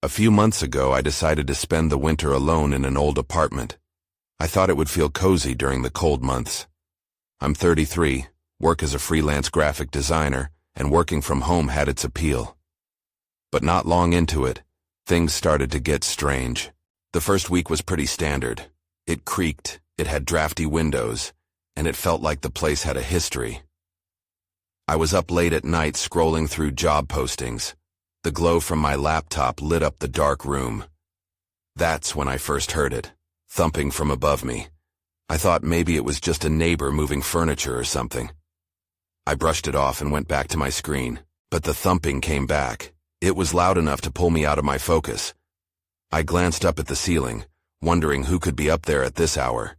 A few months ago, I decided to spend the winter alone in an old apartment. I thought it would feel cozy during the cold months. I'm 33, work as a freelance graphic designer, and working from home had its appeal. But not long into it, things started to get strange. The first week was pretty standard. It creaked, it had drafty windows, and it felt like the place had a history. I was up late at night scrolling through job postings. The glow from my laptop lit up the dark room. That's when I first heard it, thumping from above me. I thought maybe it was just a neighbor moving furniture or something. I brushed it off and went back to my screen, but the thumping came back. It was loud enough to pull me out of my focus. I glanced up at the ceiling, wondering who could be up there at this hour.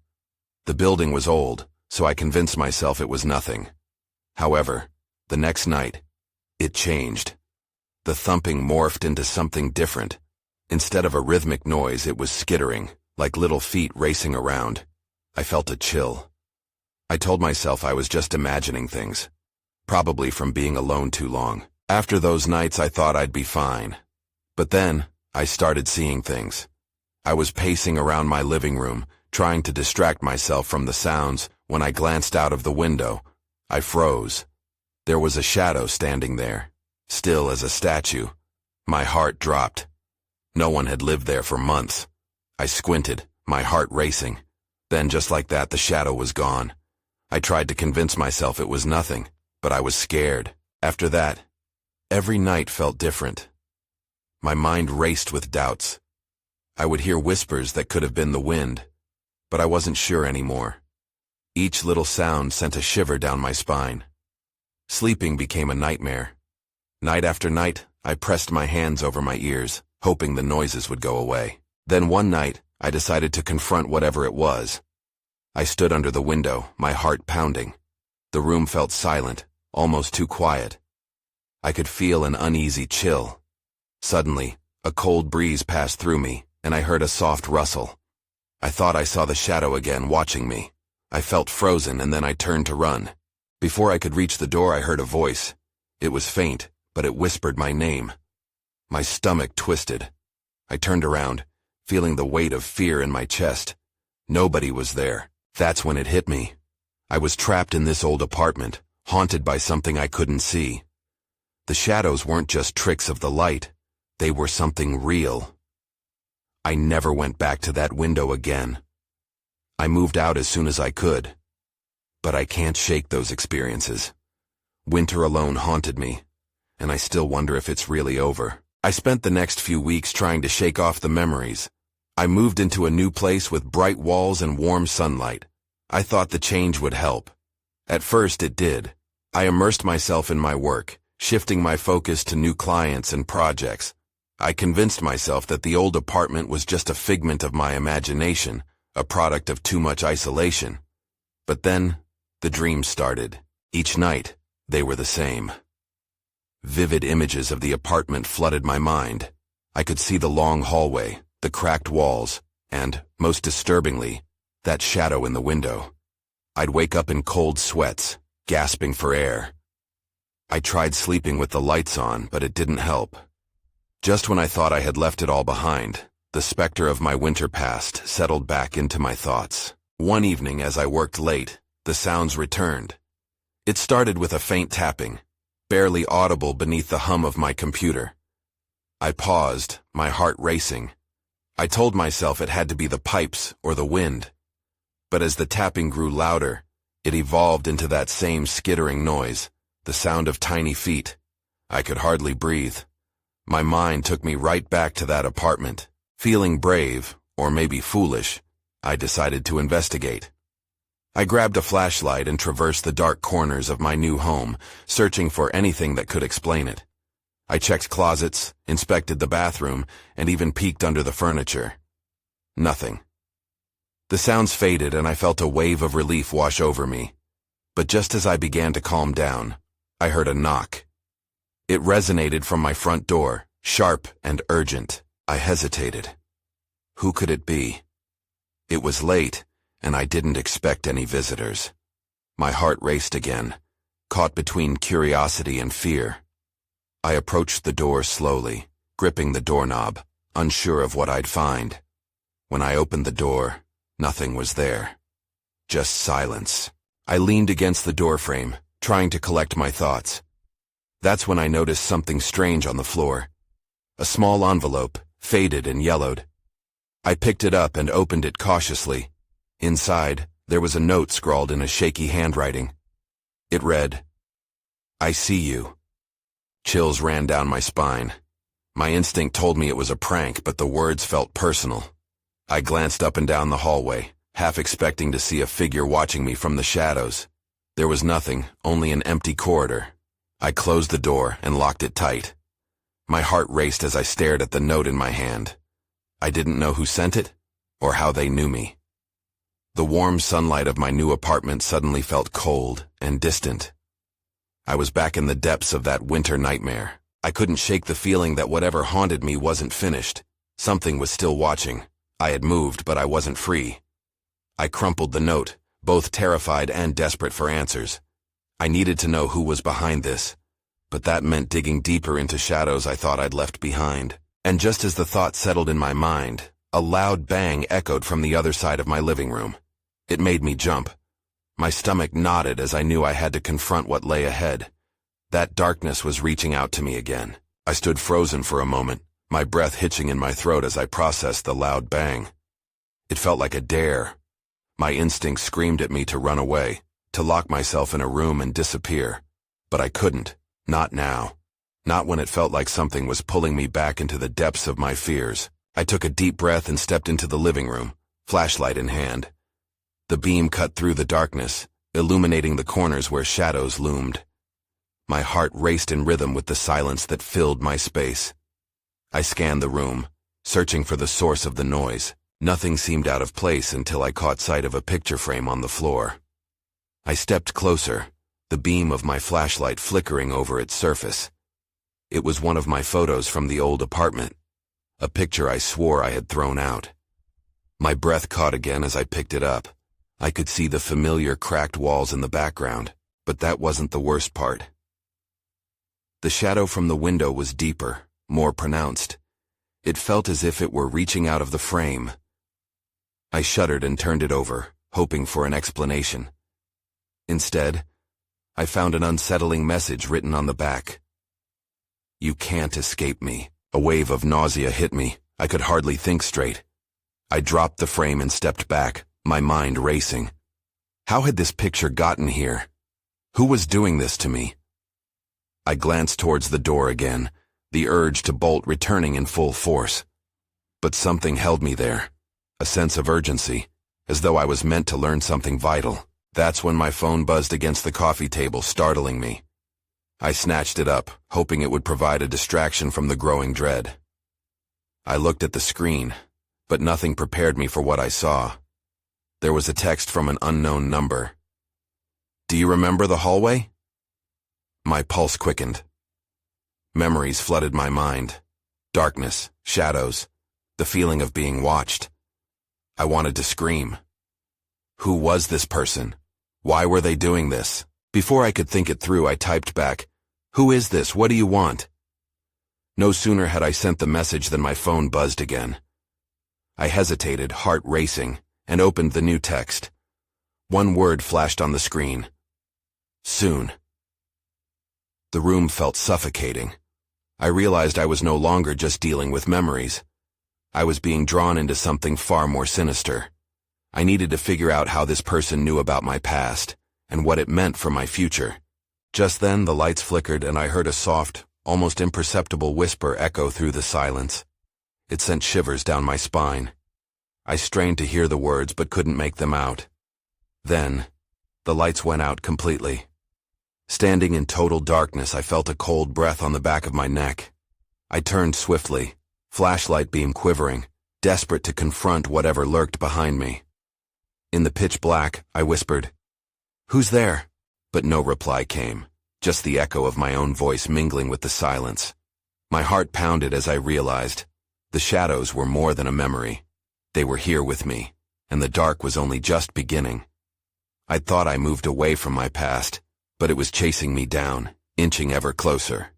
The building was old, so I convinced myself it was nothing. However, the next night, it changed. The thumping morphed into something different. Instead of a rhythmic noise, it was skittering, like little feet racing around. I felt a chill. I told myself I was just imagining things, probably from being alone too long. After those nights, I thought I'd be fine. But then, I started seeing things. I was pacing around my living room, trying to distract myself from the sounds. When I glanced out of the window, I froze. There was a shadow standing there, still as a statue. My heart dropped. No one had lived there for months. I squinted, my heart racing. Then just like that, the shadow was gone. I tried to convince myself it was nothing, but I was scared. After that, every night felt different. My mind raced with doubts. I would hear whispers that could have been the wind, but I wasn't sure anymore. Each little sound sent a shiver down my spine. Sleeping became a nightmare. Night after night, I pressed my hands over my ears, hoping the noises would go away. Then one night, I decided to confront whatever it was. I stood under the window, my heart pounding. The room felt silent, almost too quiet. I could feel an uneasy chill. Suddenly, a cold breeze passed through me, and I heard a soft rustle. I thought I saw the shadow again watching me. I felt frozen, and then I turned to run. Before I could reach the door, I heard a voice. It was faint, but it whispered my name. My stomach twisted. I turned around, feeling the weight of fear in my chest. Nobody was there. That's when it hit me. I was trapped in this old apartment, haunted by something I couldn't see. The shadows weren't just tricks of the light. They were something real. I never went back to that window again. I moved out as soon as I could. But I can't shake those experiences. Winter alone haunted me, and I still wonder if it's really over. I spent the next few weeks trying to shake off the memories. I moved into a new place with bright walls and warm sunlight. I thought the change would help. At first it did. I immersed myself in my work, shifting my focus to new clients and projects. I convinced myself that the old apartment was just a figment of my imagination, a product of too much isolation. But then, the dreams started. Each night, they were the same. Vivid images of the apartment flooded my mind. I could see the long hallway, the cracked walls, and, most disturbingly, that shadow in the window. I'd wake up in cold sweats, gasping for air. I tried sleeping with the lights on, but it didn't help. Just when I thought I had left it all behind, the specter of my winter past settled back into my thoughts. One evening, as I worked late, the sounds returned. It started with a faint tapping, barely audible beneath the hum of my computer. I paused, my heart racing. I told myself it had to be the pipes or the wind. But as the tapping grew louder, it evolved into that same skittering noise, the sound of tiny feet. I could hardly breathe. My mind took me right back to that apartment. Feeling brave, or maybe foolish, I decided to investigate. I grabbed a flashlight and traversed the dark corners of my new home, searching for anything that could explain it. I checked closets, inspected the bathroom, and even peeked under the furniture. Nothing. The sounds faded, and I felt a wave of relief wash over me. But just as I began to calm down, I heard a knock. It resonated from my front door, sharp and urgent. I hesitated. Who could it be? It was late, and I didn't expect any visitors. My heart raced again, caught between curiosity and fear. I approached the door slowly, gripping the doorknob, unsure of what I'd find. When I opened the door, nothing was there. Just silence. I leaned against the doorframe, trying to collect my thoughts. That's when I noticed something strange on the floor. A small envelope, faded and yellowed. I picked it up and opened it cautiously. Inside, there was a note scrawled in a shaky handwriting. It read, "I see you." Chills ran down my spine. My instinct told me it was a prank, but the words felt personal. I glanced up and down the hallway, half expecting to see a figure watching me from the shadows. There was nothing, only an empty corridor. I closed the door and locked it tight. My heart raced as I stared at the note in my hand. I didn't know who sent it, or how they knew me. The warm sunlight of my new apartment suddenly felt cold and distant. I was back in the depths of that winter nightmare. I couldn't shake the feeling that whatever haunted me wasn't finished. Something was still watching. I had moved, but I wasn't free. I crumpled the note, both terrified and desperate for answers. I needed to know who was behind this, but that meant digging deeper into shadows I thought I'd left behind. And just as the thought settled in my mind, a loud bang echoed from the other side of my living room. It made me jump. My stomach knotted as I knew I had to confront what lay ahead. That darkness was reaching out to me again. I stood frozen for a moment, my breath hitching in my throat as I processed the loud bang. It felt like a dare. My instincts screamed at me to run away, to lock myself in a room and disappear. But I couldn't. Not now. Not when it felt like something was pulling me back into the depths of my fears. I took a deep breath and stepped into the living room, flashlight in hand. The beam cut through the darkness, illuminating the corners where shadows loomed. My heart raced in rhythm with the silence that filled my space. I scanned the room, searching for the source of the noise. Nothing seemed out of place until I caught sight of a picture frame on the floor. I stepped closer, the beam of my flashlight flickering over its surface. It was one of my photos from the old apartment, a picture I swore I had thrown out. My breath caught again as I picked it up. I could see the familiar cracked walls in the background, but that wasn't the worst part. The shadow from the window was deeper, more pronounced. It felt as if it were reaching out of the frame. I shuddered and turned it over, hoping for an explanation. Instead, I found an unsettling message written on the back. "You can't escape me." A wave of nausea hit me. I could hardly think straight. I dropped the frame and stepped back, my mind racing. How had this picture gotten here? Who was doing this to me? I glanced towards the door again, the urge to bolt returning in full force. But something held me there, a sense of urgency, as though I was meant to learn something vital. That's when my phone buzzed against the coffee table, startling me. I snatched it up, hoping it would provide a distraction from the growing dread. I looked at the screen, but nothing prepared me for what I saw. There was a text from an unknown number. "Do you remember the hallway?" My pulse quickened. Memories flooded my mind. Darkness, shadows, the feeling of being watched. I wanted to scream. Who was this person? Why were they doing this? Before I could think it through, I typed back, "Who is this? What do you want?" No sooner had I sent the message than my phone buzzed again. I hesitated, heart racing, and opened the new text. One word flashed on the screen. Soon. The room felt suffocating. I realized I was no longer just dealing with memories. I was being drawn into something far more sinister. I needed to figure out how this person knew about my past, and what it meant for my future. Just then, the lights flickered and I heard a soft, almost imperceptible whisper echo through the silence. It sent shivers down my spine. I strained to hear the words but couldn't make them out. Then, the lights went out completely. Standing in total darkness, I felt a cold breath on the back of my neck. I turned swiftly, flashlight beam quivering, desperate to confront whatever lurked behind me. In the pitch black, I whispered, "Who's there?" But no reply came, just the echo of my own voice mingling with the silence. My heart pounded as I realized the shadows were more than a memory. They were here with me, and the dark was only just beginning. I thought I moved away from my past, but it was chasing me down, inching ever closer.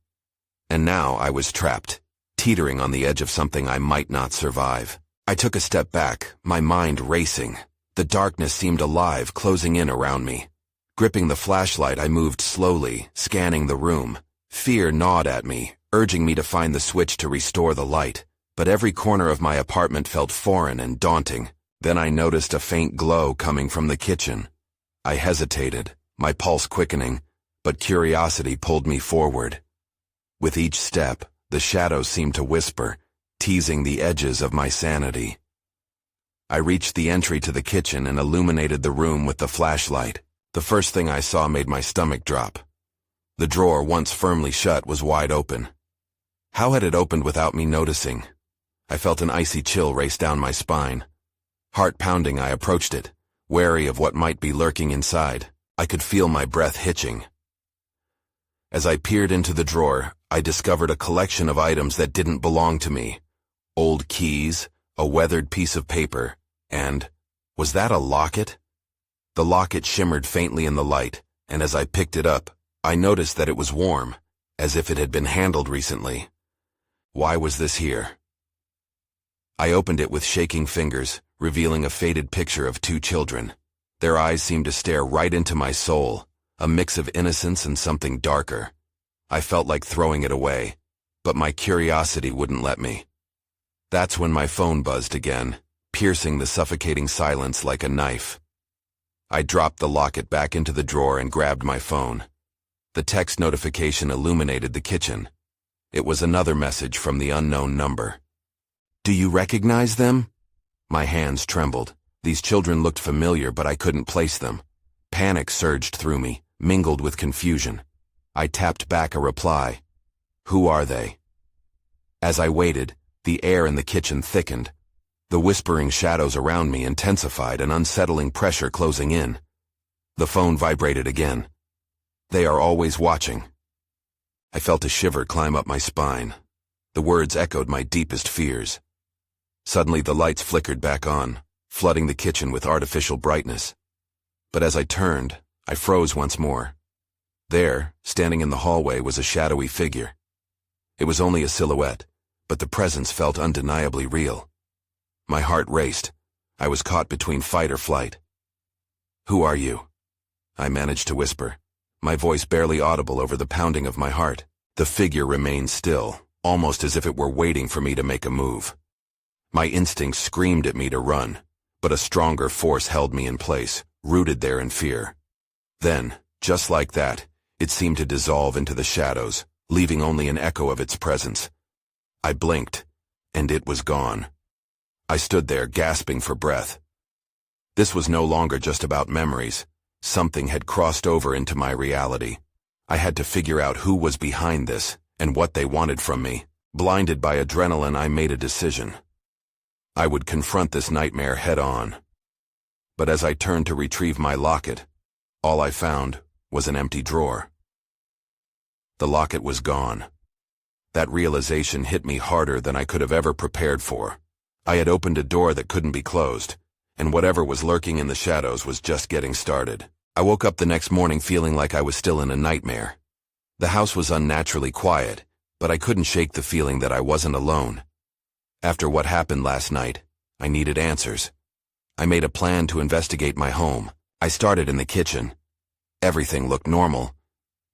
And now I was trapped, teetering on the edge of something I might not survive. I took a step back, my mind racing. The darkness seemed alive, closing in around me. Gripping the flashlight, I moved slowly, scanning the room. Fear gnawed at me, urging me to find the switch to restore the light. But every corner of my apartment felt foreign and daunting. Then I noticed a faint glow coming from the kitchen. I hesitated, my pulse quickening, but curiosity pulled me forward. With each step, the shadows seemed to whisper, teasing the edges of my sanity. I reached the entry to the kitchen and illuminated the room with the flashlight. The first thing I saw made my stomach drop. The drawer, once firmly shut, was wide open. How had it opened without me noticing? I felt an icy chill race down my spine. Heart pounding, I approached it, wary of what might be lurking inside. I could feel my breath hitching. As I peered into the drawer, I discovered a collection of items that didn't belong to me. Old keys, a weathered piece of paper, and, was that a locket? The locket shimmered faintly in the light, and as I picked it up, I noticed that it was warm, as if it had been handled recently. Why was this here? I opened it with shaking fingers, revealing a faded picture of two children. Their eyes seemed to stare right into my soul, a mix of innocence and something darker. I felt like throwing it away, but my curiosity wouldn't let me. That's when my phone buzzed again, piercing the suffocating silence like a knife. I dropped the locket back into the drawer and grabbed my phone. The text notification illuminated the kitchen. It was another message from the unknown number. "Do you recognize them?" My hands trembled. These children looked familiar, but I couldn't place them. Panic surged through me, mingled with confusion. I tapped back a reply. "Who are they?" As I waited, the air in the kitchen thickened. The whispering shadows around me intensified, an unsettling pressure closing in. The phone vibrated again. "They are always watching." I felt a shiver climb up my spine. The words echoed my deepest fears. Suddenly the lights flickered back on, flooding the kitchen with artificial brightness. But as I turned, I froze once more. There, standing in the hallway, was a shadowy figure. It was only a silhouette, but the presence felt undeniably real. My heart raced. I was caught between fight or flight. "Who are you?" I managed to whisper, my voice barely audible over the pounding of my heart. The figure remained still, almost as if it were waiting for me to make a move. My instincts screamed at me to run, but a stronger force held me in place, rooted there in fear. Then, just like that, it seemed to dissolve into the shadows, leaving only an echo of its presence. I blinked, and it was gone. I stood there, gasping for breath. This was no longer just about memories. Something had crossed over into my reality. I had to figure out who was behind this, and what they wanted from me. Blinded by adrenaline, I made a decision. I would confront this nightmare head-on. But as I turned to retrieve my locket, all I found was an empty drawer. The locket was gone. That realization hit me harder than I could have ever prepared for. I had opened a door that couldn't be closed, and whatever was lurking in the shadows was just getting started. I woke up the next morning feeling like I was still in a nightmare. The house was unnaturally quiet, but I couldn't shake the feeling that I wasn't alone. After what happened last night, I needed answers. I made a plan to investigate my home. I started in the kitchen. Everything looked normal,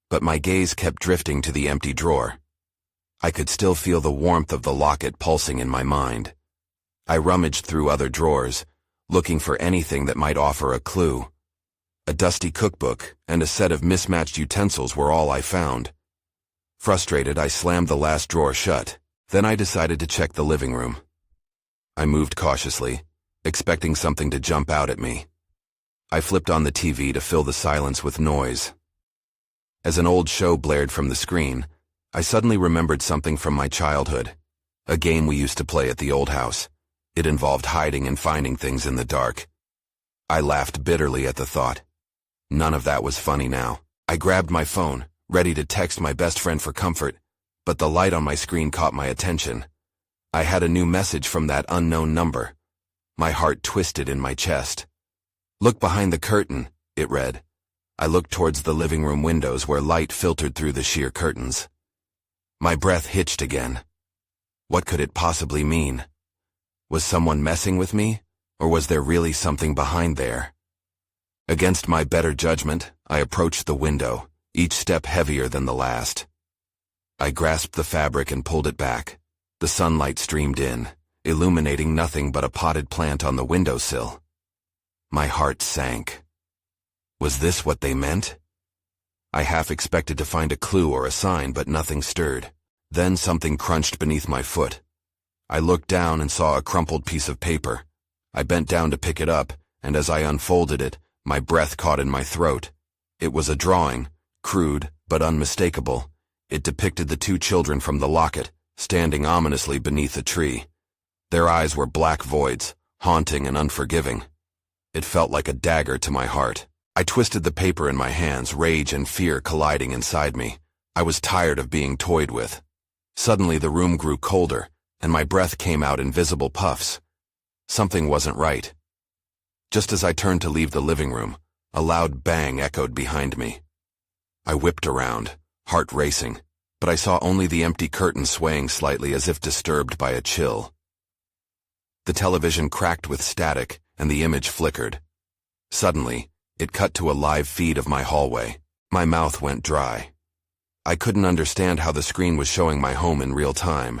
but my gaze kept drifting to the empty drawer. I could still feel the warmth of the locket pulsing in my mind. I rummaged through other drawers, looking for anything that might offer a clue. A dusty cookbook and a set of mismatched utensils were all I found. Frustrated, I slammed the last drawer shut. Then I decided to check the living room. I moved cautiously, expecting something to jump out at me. I flipped on the TV to fill the silence with noise. As an old show blared from the screen, I suddenly remembered something from my childhood, a game we used to play at the old house. It involved hiding and finding things in the dark. I laughed bitterly at the thought. None of that was funny now. I grabbed my phone, ready to text my best friend for comfort, but the light on my screen caught my attention. I had a new message from that unknown number. My heart twisted in my chest. "Look behind the curtain," it read. I looked towards the living room windows where light filtered through the sheer curtains. My breath hitched again. What could it possibly mean? Was someone messing with me, or was there really something behind there? Against my better judgment, I approached the window, each step heavier than the last. I grasped the fabric and pulled it back. The sunlight streamed in, illuminating nothing but a potted plant on the windowsill. My heart sank. Was this what they meant? I half expected to find a clue or a sign, but nothing stirred. Then something crunched beneath my foot. I looked down and saw a crumpled piece of paper. I bent down to pick it up, and as I unfolded it, my breath caught in my throat. It was a drawing, crude but unmistakable. It depicted the two children from the locket, standing ominously beneath a tree. Their eyes were black voids, haunting and unforgiving. It felt like a dagger to my heart. I twisted the paper in my hands, rage and fear colliding inside me. I was tired of being toyed with. Suddenly the room grew colder, and my breath came out in visible puffs. Something wasn't right. Just as I turned to leave the living room, a loud bang echoed behind me. I whipped around, heart racing, but I saw only the empty curtain swaying slightly as if disturbed by a chill. The television cracked with static, and the image flickered. Suddenly, it cut to a live feed of my hallway. My mouth went dry. I couldn't understand how the screen was showing my home in real time.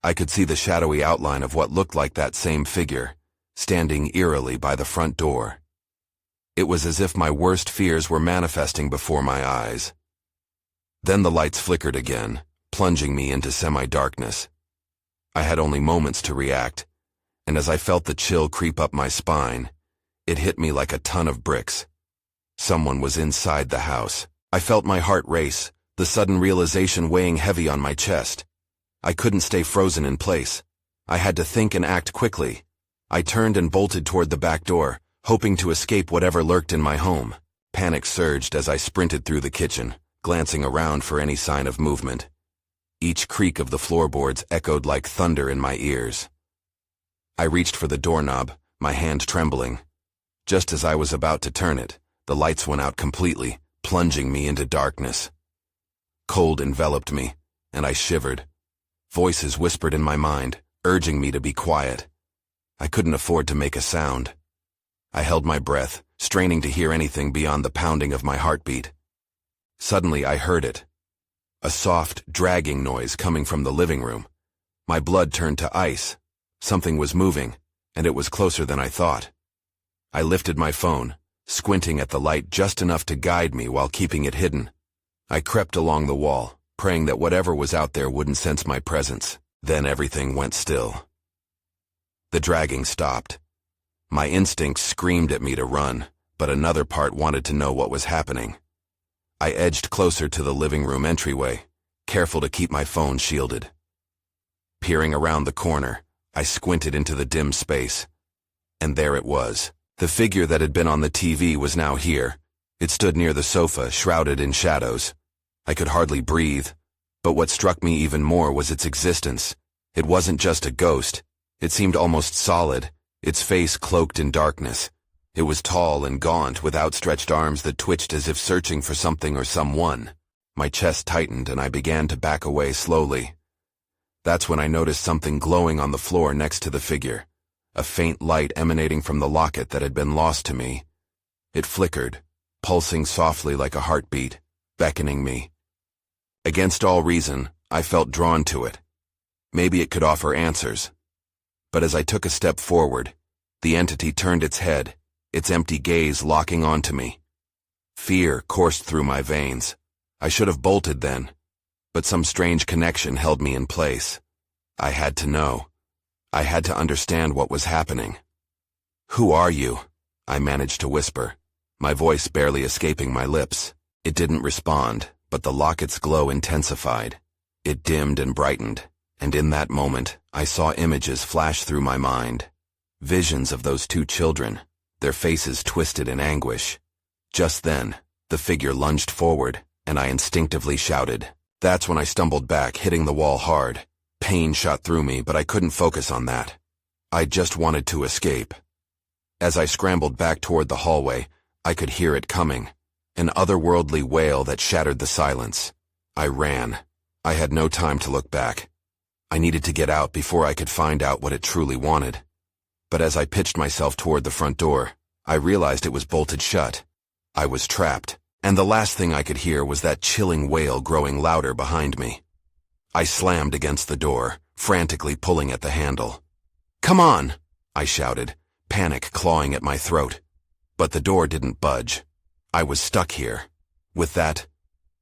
I could see the shadowy outline of what looked like that same figure, standing eerily by the front door. It was as if my worst fears were manifesting before my eyes. Then the lights flickered again, plunging me into semi-darkness. I had only moments to react, and as I felt the chill creep up my spine, it hit me like a ton of bricks. Someone was inside the house. I felt my heart race, the sudden realization weighing heavy on my chest. I couldn't stay frozen in place. I had to think and act quickly. I turned and bolted toward the back door, hoping to escape whatever lurked in my home. Panic surged as I sprinted through the kitchen, glancing around for any sign of movement. Each creak of the floorboards echoed like thunder in my ears. I reached for the doorknob, my hand trembling. Just as I was about to turn it, the lights went out completely, plunging me into darkness. Cold enveloped me, and I shivered. Voices whispered in my mind, urging me to be quiet. I couldn't afford to make a sound. I held my breath, straining to hear anything beyond the pounding of my heartbeat. Suddenly I heard it. A soft, dragging noise coming from the living room. My blood turned to ice. Something was moving, and it was closer than I thought. I lifted my phone, squinting at the light just enough to guide me while keeping it hidden. I crept along the wall, praying that whatever was out there wouldn't sense my presence. Then everything went still. The dragging stopped. My instincts screamed at me to run, but another part wanted to know what was happening. I edged closer to the living room entryway, careful to keep my phone shielded. Peering around the corner, I squinted into the dim space. And there it was. The figure that had been on the TV was now here. It stood near the sofa, shrouded in shadows. I could hardly breathe, but what struck me even more was its existence. It wasn't just a ghost. It seemed almost solid, its face cloaked in darkness. It was tall and gaunt, with outstretched arms that twitched as if searching for something or someone. My chest tightened and I began to back away slowly. That's when I noticed something glowing on the floor next to the figure, a faint light emanating from the locket that had been lost to me. It flickered, pulsing softly like a heartbeat, beckoning me. Against all reason, I felt drawn to it. Maybe it could offer answers. But as I took a step forward, the entity turned its head, its empty gaze locking onto me. Fear coursed through my veins. I should have bolted then, but some strange connection held me in place. I had to know. I had to understand what was happening. "Who are you?" I managed to whisper, my voice barely escaping my lips. It didn't respond, but the locket's glow intensified. It dimmed and brightened, and in that moment, I saw images flash through my mind. Visions of those two children, their faces twisted in anguish. Just then, the figure lunged forward, and I instinctively shouted. That's when I stumbled back, hitting the wall hard. Pain shot through me, but I couldn't focus on that. I just wanted to escape. As I scrambled back toward the hallway, I could hear it coming, an otherworldly wail that shattered the silence. I ran. I had no time to look back. I needed to get out before I could find out what it truly wanted. But as I pitched myself toward the front door, I realized it was bolted shut. I was trapped, and the last thing I could hear was that chilling wail growing louder behind me. I slammed against the door, frantically pulling at the handle. "Come on!" I shouted, panic clawing at my throat. But the door didn't budge. I was stuck here, with that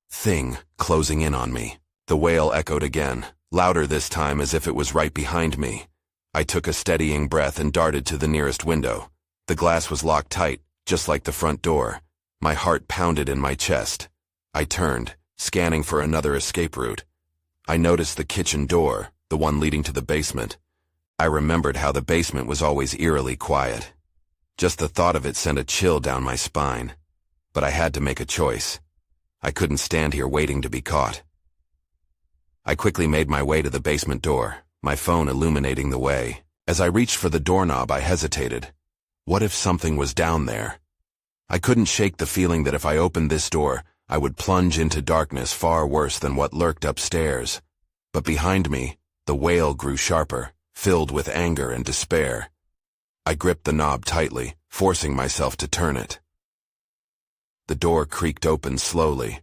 thing closing in on me. The wail echoed again, louder this time as if it was right behind me. I took a steadying breath and darted to the nearest window. The glass was locked tight, just like the front door. My heart pounded in my chest. I turned, scanning for another escape route. I noticed the kitchen door, the one leading to the basement. I remembered how the basement was always eerily quiet. Just the thought of it sent a chill down my spine. But I had to make a choice. I couldn't stand here waiting to be caught. I quickly made my way to the basement door, my phone illuminating the way. As I reached for the doorknob, I hesitated. What if something was down there? I couldn't shake the feeling that if I opened this door, I would plunge into darkness far worse than what lurked upstairs. But behind me, the wail grew sharper, filled with anger and despair. I gripped the knob tightly, forcing myself to turn it. The door creaked open slowly.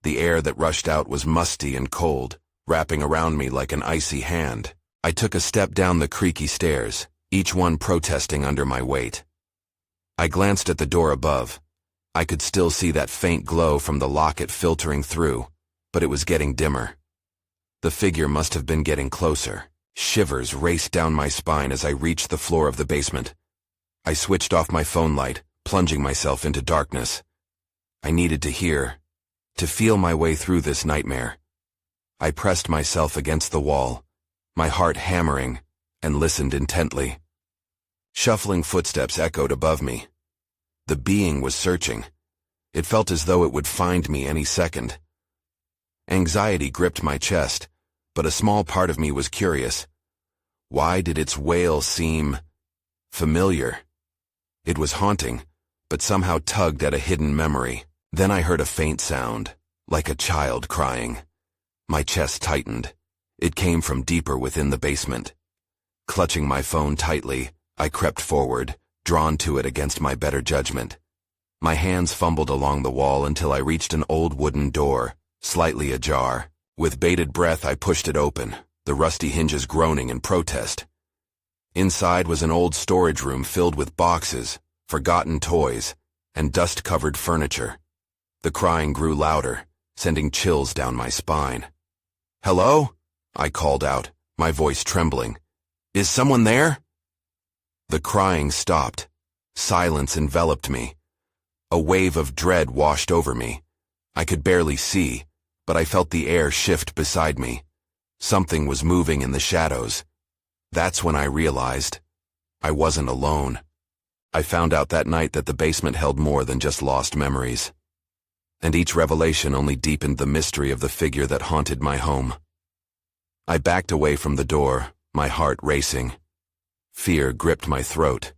The air that rushed out was musty and cold, wrapping around me like an icy hand. I took a step down the creaky stairs, each one protesting under my weight. I glanced at the door above. I could still see that faint glow from the locket filtering through, but it was getting dimmer. The figure must have been getting closer. Shivers raced down my spine as I reached the floor of the basement. I switched off my phone light, plunging myself into darkness. I needed to feel my way through this nightmare. I pressed myself against the wall, my heart hammering, and listened intently. Shuffling footsteps echoed above me. The being was searching. It felt as though it would find me any second. Anxiety gripped my chest, but a small part of me was curious. Why did its wail seem familiar? It was haunting, but somehow tugged at a hidden memory. Then I heard a faint sound, like a child crying. My chest tightened. It came from deeper within the basement. Clutching my phone tightly, I crept forward, drawn to it against my better judgment. My hands fumbled along the wall until I reached an old wooden door, slightly ajar. With bated breath, I pushed it open, the rusty hinges groaning in protest. Inside was an old storage room filled with boxes, forgotten toys, and dust-covered furniture. The crying grew louder, sending chills down my spine. "Hello?" I called out, my voice trembling. "Is someone there?" The crying stopped. Silence enveloped me. A wave of dread washed over me. I could barely see, but I felt the air shift beside me. Something was moving in the shadows. That's when I realized I wasn't alone. I found out that night that the basement held more than just lost memories. And each revelation only deepened the mystery of the figure that haunted my home. I backed away from the door, my heart racing. Fear gripped my throat.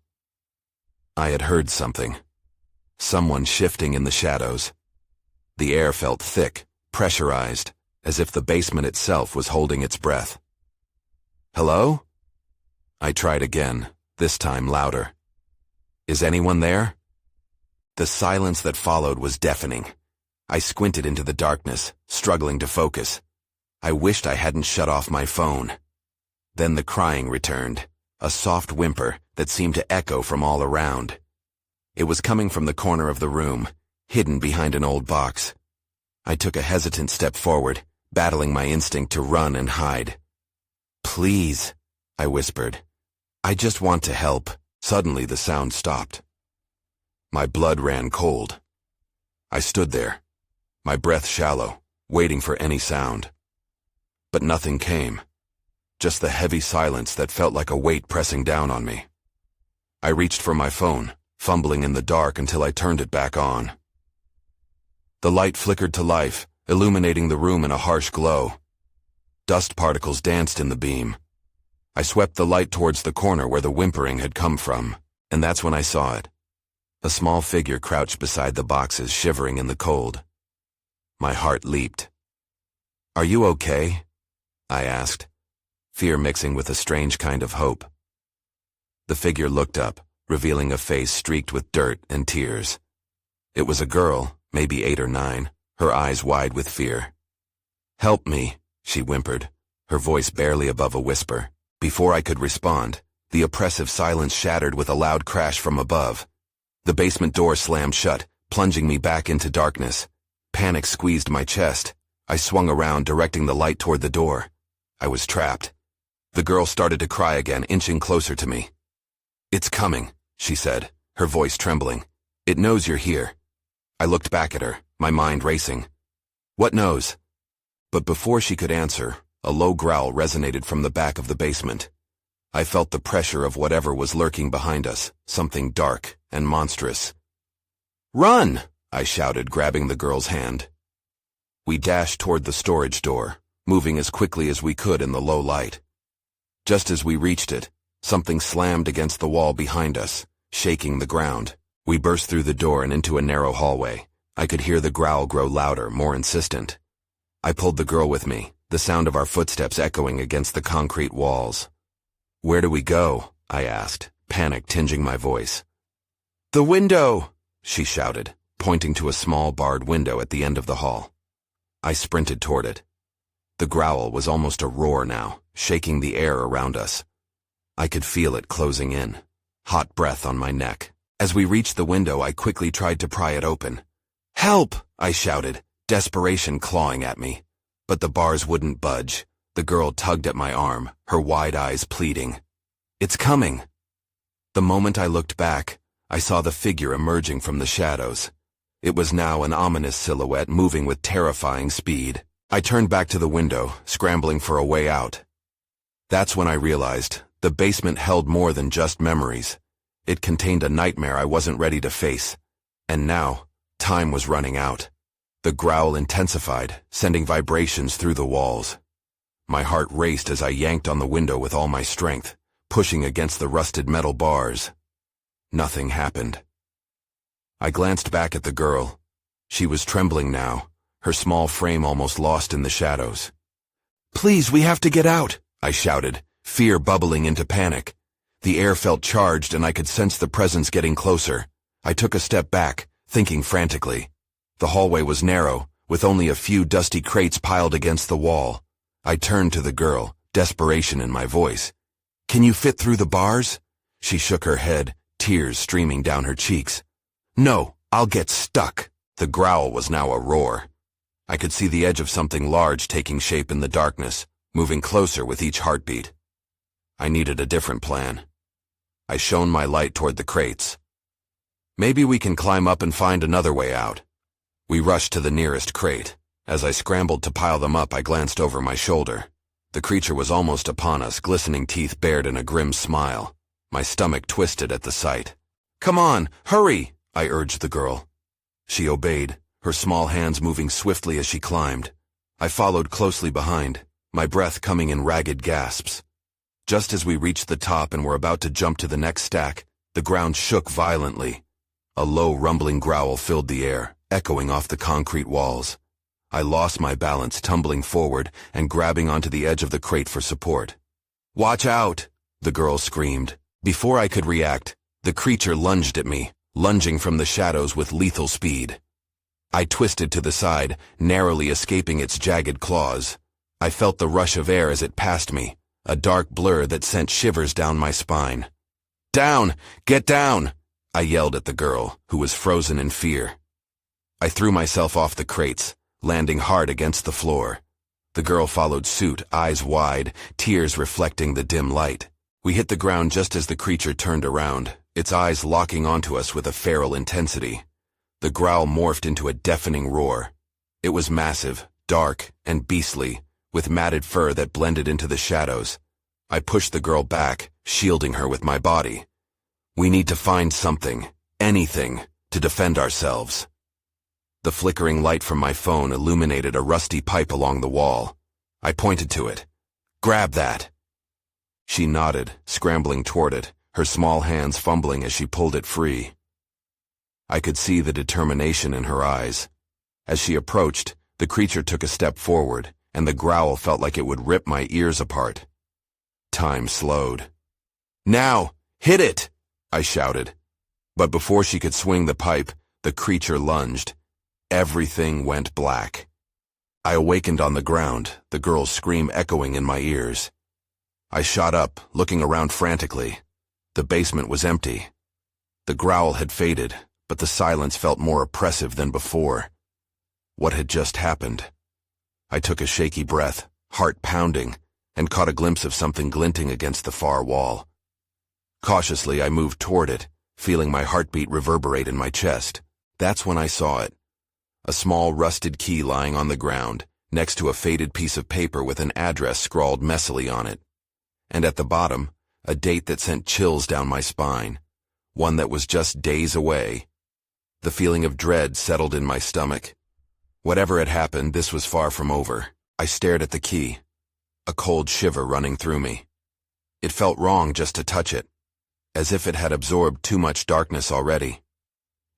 I had heard something. Someone shifting in the shadows. The air felt thick, pressurized, as if the basement itself was holding its breath. "Hello?" I tried again, this time louder. "Is anyone there?" The silence that followed was deafening. I squinted into the darkness, struggling to focus. I wished I hadn't shut off my phone. Then the crying returned, a soft whimper that seemed to echo from all around. It was coming from the corner of the room, hidden behind an old box. I took a hesitant step forward, battling my instinct to run and hide. "Please," I whispered. "I just want to help." Suddenly the sound stopped. My blood ran cold. I stood there, my breath shallow, waiting for any sound. But nothing came. Just the heavy silence that felt like a weight pressing down on me. I reached for my phone, fumbling in the dark until I turned it back on. The light flickered to life, illuminating the room in a harsh glow. Dust particles danced in the beam. I swept the light towards the corner where the whimpering had come from, and that's when I saw it. A small figure crouched beside the boxes, shivering in the cold. My heart leaped. "Are you okay?" I asked. fear mixing with a strange kind of hope. The figure looked up, revealing a face streaked with dirt and tears. It was a girl, maybe 8 or 9, her eyes wide with fear. "Help me," she whimpered, her voice barely above a whisper. Before I could respond, the oppressive silence shattered with a loud crash from above. The basement door slammed shut, plunging me back into darkness. Panic squeezed my chest. I swung around, directing the light toward the door. I was trapped. The girl started to cry again, inching closer to me. "It's coming," she said, her voice trembling. "It knows you're here." I looked back at her, my mind racing. "What knows?" But before she could answer, a low growl resonated from the back of the basement. I felt the pressure of whatever was lurking behind us, something dark and monstrous. "Run!" I shouted, grabbing the girl's hand. We dashed toward the storage door, moving as quickly as we could in the low light. Just as we reached it, something slammed against the wall behind us, shaking the ground. We burst through the door and into a narrow hallway. I could hear the growl grow louder, more insistent. I pulled the girl with me, the sound of our footsteps echoing against the concrete walls. "Where do we go?" I asked, panic tinging my voice. "The window!" she shouted, pointing to a small barred window at the end of the hall. I sprinted toward it. The growl was almost a roar now, shaking the air around us. I could feel it closing in, hot breath on my neck. As we reached the window, I quickly tried to pry it open. "Help!" I shouted, desperation clawing at me. But the bars wouldn't budge. The girl tugged at my arm, her wide eyes pleading. "It's coming!" The moment I looked back, I saw the figure emerging from the shadows. It was now an ominous silhouette moving with terrifying speed. I turned back to the window, scrambling for a way out. That's when I realized the basement held more than just memories. It contained a nightmare I wasn't ready to face. And now, time was running out. The growl intensified, sending vibrations through the walls. My heart raced as I yanked on the window with all my strength, pushing against the rusted metal bars. Nothing happened. I glanced back at the girl. She was trembling now, her small frame almost lost in the shadows. "Please, we have to get out," I shouted, fear bubbling into panic. The air felt charged and I could sense the presence getting closer. I took a step back, thinking frantically. The hallway was narrow, with only a few dusty crates piled against the wall. I turned to the girl, desperation in my voice. "Can you fit through the bars?" She shook her head, tears streaming down her cheeks. "No, I'll get stuck." The growl was now a roar. I could see the edge of something large taking shape in the darkness, moving closer with each heartbeat. I needed a different plan. I shone my light toward the crates. "Maybe we can climb up and find another way out." We rushed to the nearest crate. As I scrambled to pile them up, I glanced over my shoulder. The creature was almost upon us, glistening teeth bared in a grim smile. My stomach twisted at the sight. "Come on, hurry!" I urged the girl. She obeyed, her small hands moving swiftly as she climbed. I followed closely behind, my breath coming in ragged gasps. Just as we reached the top and were about to jump to the next stack, the ground shook violently. A low, rumbling growl filled the air, echoing off the concrete walls. I lost my balance, tumbling forward and grabbing onto the edge of the crate for support. "Watch out!" the girl screamed. Before I could react, the creature lunged at me, lunging from the shadows with lethal speed. I twisted to the side, narrowly escaping its jagged claws. I felt the rush of air as it passed me, a dark blur that sent shivers down my spine. "Down! Get down!" I yelled at the girl, who was frozen in fear. I threw myself off the crates, landing hard against the floor. The girl followed suit, eyes wide, tears reflecting the dim light. We hit the ground just as the creature turned around, its eyes locking onto us with a feral intensity. The growl morphed into a deafening roar. It was massive, dark, and beastly, with matted fur that blended into the shadows. I pushed the girl back, shielding her with my body. "We need to find something, anything, to defend ourselves." The flickering light from my phone illuminated a rusty pipe along the wall. I pointed to it. "Grab that." She nodded, scrambling toward it, her small hands fumbling as she pulled it free. I could see the determination in her eyes. As she approached, the creature took a step forward, and the growl felt like it would rip my ears apart. Time slowed. "Now! Hit it!" I shouted. But before she could swing the pipe, the creature lunged. Everything went black. I awakened on the ground, the girl's scream echoing in my ears. I shot up, looking around frantically. The basement was empty. The growl had faded, but the silence felt more oppressive than before. What had just happened? I took a shaky breath, heart pounding, and caught a glimpse of something glinting against the far wall. Cautiously, I moved toward it, feeling my heartbeat reverberate in my chest. That's when I saw it. A small rusted key lying on the ground, next to a faded piece of paper with an address scrawled messily on it. And at the bottom, a date that sent chills down my spine, one that was just days away. The feeling of dread settled in my stomach. Whatever had happened, this was far from over. I stared at the key, a cold shiver running through me. It felt wrong just to touch it, as if it had absorbed too much darkness already.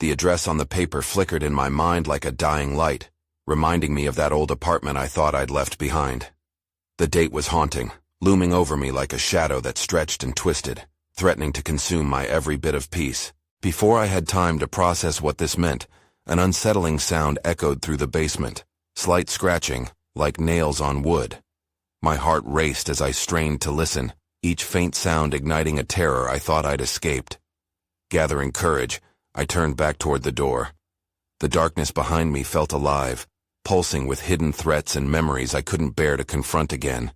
The address on the paper flickered in my mind like a dying light, reminding me of that old apartment I thought I'd left behind. The date was haunting, looming over me like a shadow that stretched and twisted, threatening to consume my every bit of peace. Before I had time to process what this meant, an unsettling sound echoed through the basement, slight scratching, like nails on wood. My heart raced as I strained to listen, each faint sound igniting a terror I thought I'd escaped. Gathering courage, I turned back toward the door. The darkness behind me felt alive, pulsing with hidden threats and memories I couldn't bear to confront again.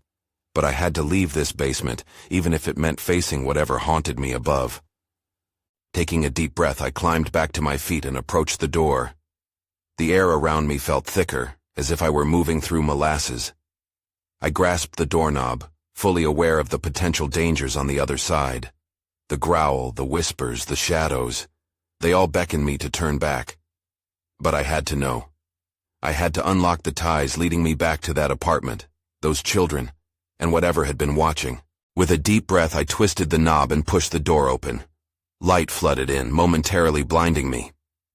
But I had to leave this basement, even if it meant facing whatever haunted me above. Taking a deep breath, I climbed back to my feet and approached the door. The air around me felt thicker, as if I were moving through molasses. I grasped the doorknob, fully aware of the potential dangers on the other side. The growl, the whispers, the shadows. They all beckoned me to turn back. But I had to know. I had to unlock the ties leading me back to that apartment, those children, and whatever had been watching. With a deep breath, I twisted the knob and pushed the door open. Light flooded in, momentarily blinding me.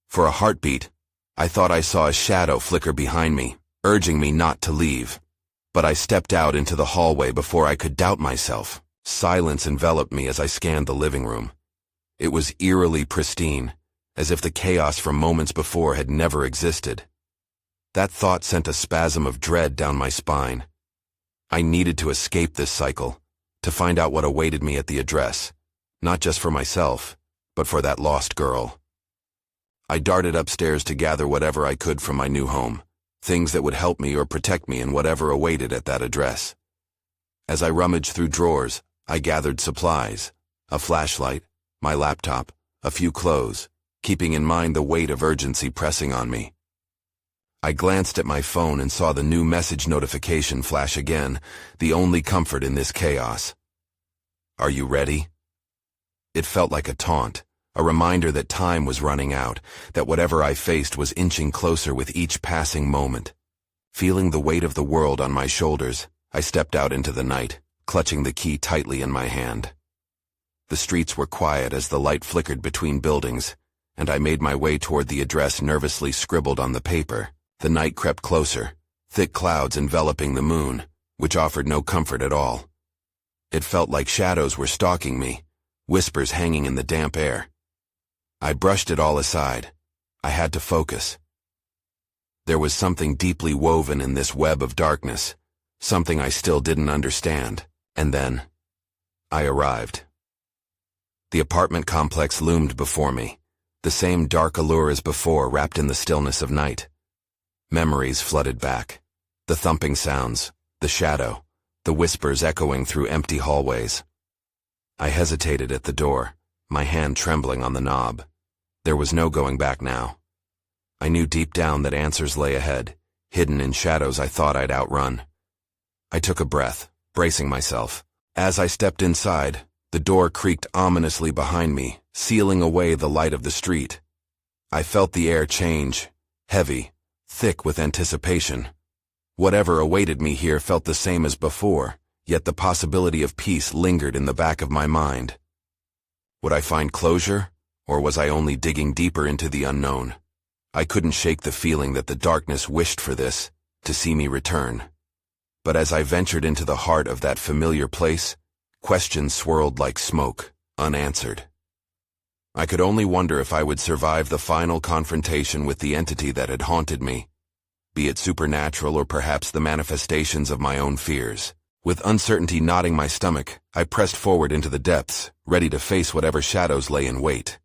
For a heartbeat, I thought I saw a shadow flicker behind me, urging me not to leave. But I stepped out into the hallway before I could doubt myself. Silence enveloped me as I scanned the living room. It was eerily pristine, as if the chaos from moments before had never existed. That thought sent a spasm of dread down my spine. I needed to escape this cycle, to find out what awaited me at the address, not just for myself, but for that lost girl. I darted upstairs to gather whatever I could from my new home, things that would help me or protect me in whatever awaited at that address. As I rummaged through drawers, I gathered supplies, a flashlight, my laptop, a few clothes, keeping in mind the weight of urgency pressing on me. I glanced at my phone and saw the new message notification flash again, the only comfort in this chaos. "Are you ready?" It felt like a taunt, a reminder that time was running out, that whatever I faced was inching closer with each passing moment. Feeling the weight of the world on my shoulders, I stepped out into the night, clutching the key tightly in my hand. The streets were quiet as the light flickered between buildings, and I made my way toward the address nervously scribbled on the paper. The night crept closer, thick clouds enveloping the moon, which offered no comfort at all. It felt like shadows were stalking me, whispers hanging in the damp air. I brushed it all aside. I had to focus. There was something deeply woven in this web of darkness, something I still didn't understand. And then, I arrived. The apartment complex loomed before me, the same dark allure as before wrapped in the stillness of night. Memories flooded back. The thumping sounds, the shadow, the whispers echoing through empty hallways. I hesitated at the door, my hand trembling on the knob. There was no going back now. I knew deep down that answers lay ahead, hidden in shadows I thought I'd outrun. I took a breath, bracing myself. As I stepped inside, the door creaked ominously behind me, sealing away the light of the street. I felt the air change, heavy, thick with anticipation. Whatever awaited me here felt the same as before, yet the possibility of peace lingered in the back of my mind. Would I find closure, or was I only digging deeper into the unknown? I couldn't shake the feeling that the darkness wished for this, to see me return. But as I ventured into the heart of that familiar place, Questions swirled like smoke, unanswered. I could only wonder if I would survive the final confrontation with the entity that had haunted me, be it supernatural or perhaps the manifestations of my own fears. With uncertainty knotting my stomach, I pressed forward into the depths, ready to face whatever shadows lay in wait.